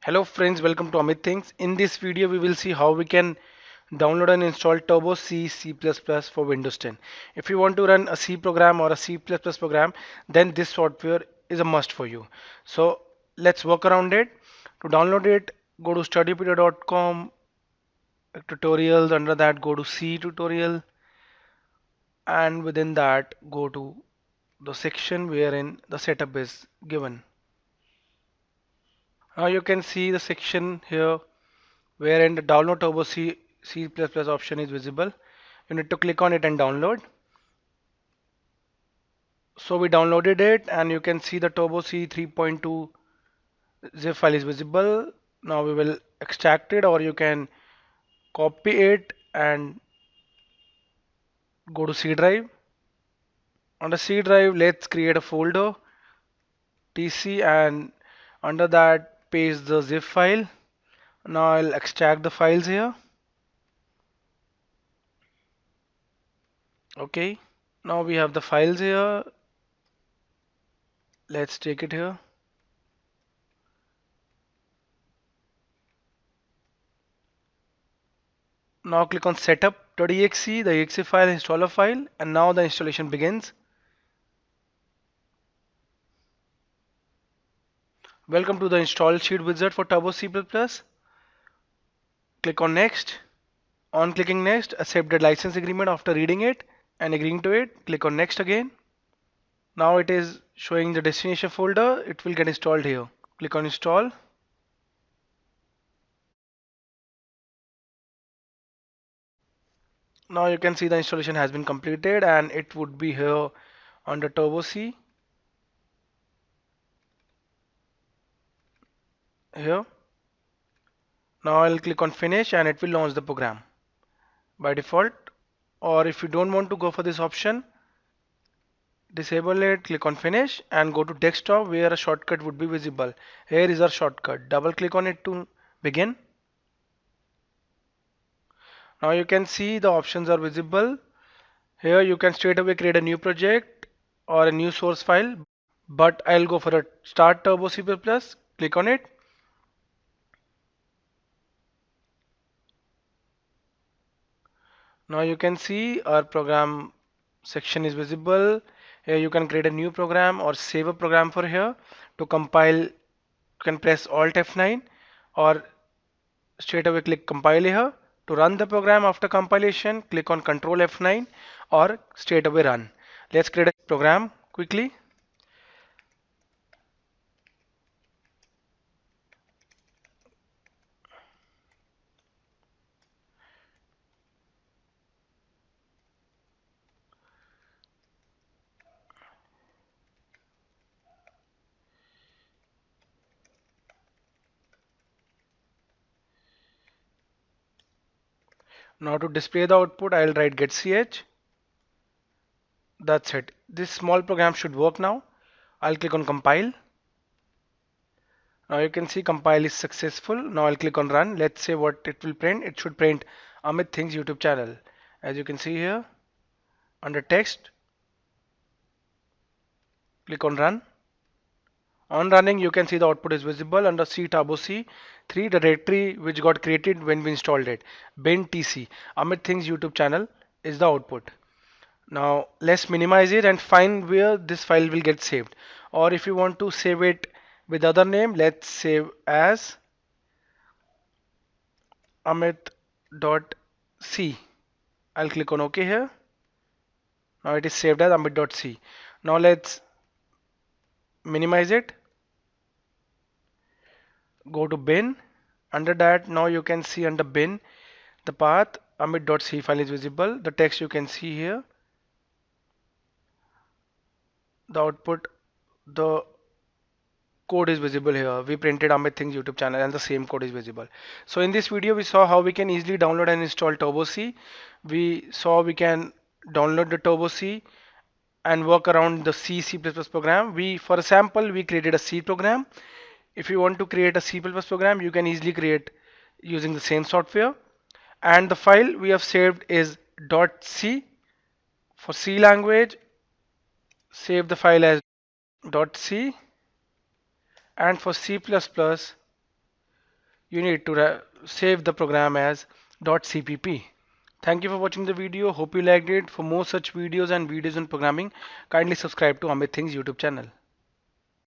Hello friends, welcome to Amit Things. In this video, we will see how we can download and install Turbo C C++ for Windows 10. If you want to run a C program or a C++ program, then this software is a must for you. So let's work around it. To download it, go to studypedia.com, tutorials. Under that, go to C tutorial, and within that, go to the section wherein the setup is given. Now you can see the section here wherein the download turbo C++ option is visible. You need to click on it and download. So we downloaded it and you can see the turbo C 3.2 zip file is visible. Now we will extract it, or you can copy it and go to C drive. On the C drive, let's create a folder TC, and under that paste the zip file. Now I'll extract the files here. Okay. Now we have the files here. Let's take it here. Now click on setup.exe, the exe file, installer file, and now the installation begins. Welcome to the install sheet wizard for Turbo C++. Click on next. On clicking next, accept the license agreement after reading it and agreeing to it. Click on next again. Now it is showing the destination folder. It will get installed here. Click on install. Now you can see the installation has been completed and it would be here under Turbo C. Here. Now I'll click on finish and it will launch the program by default. Or if you don't want to go for this option, disable it, click on finish and go to desktop where a shortcut would be visible. Here is our shortcut. Double click on it to begin. Now you can see the options are visible. Here you can straight away create a new project or a new source file. But I'll go for a start Turbo C++. Click on it. Now you can see our program section is visible. Here you can create a new program or save a program for here. To compile, you can press Alt F9 or straight away click compile here. To run the program after compilation, click on Control F9 or straight away run. Let's create a program quickly. Now to display the output, I'll write get ch. That's it. This small program should work now. I'll click on compile. Now you can see compile is successful. Now I'll click on run. Let's say what it will print. It should print Amit Things YouTube channel. As you can see here, under text, click on run. On running, you can see the output is visible under C Turbo C3, the directory which got created when we installed it. Bin TC, Amit Things YouTube channel is the output. Now let's minimize it and find where this file will get saved. Or if you want to save it with other name, let's save as amit.c. I'll click on OK here. Now it is saved as amit.c. Now let's minimize it. Go to bin. Under that, now you can see under bin, the path amit.c file is visible. The text you can see here. The output, the code is visible here. We printed Amit Things YouTube channel and the same code is visible. So in this video we saw how we can easily download and install Turbo C. We saw we can download the Turbo C and work around the C program. For a sample we created a C program. If you want to create a C program, you can easily create using the same software. And the file we have saved is .c. For C language, save the file as .c. And for C++, you need to save the program as .cpp. Thank you for watching the video. Hope you liked it. For more such videos and videos on programming, kindly subscribe to Amit Things YouTube channel.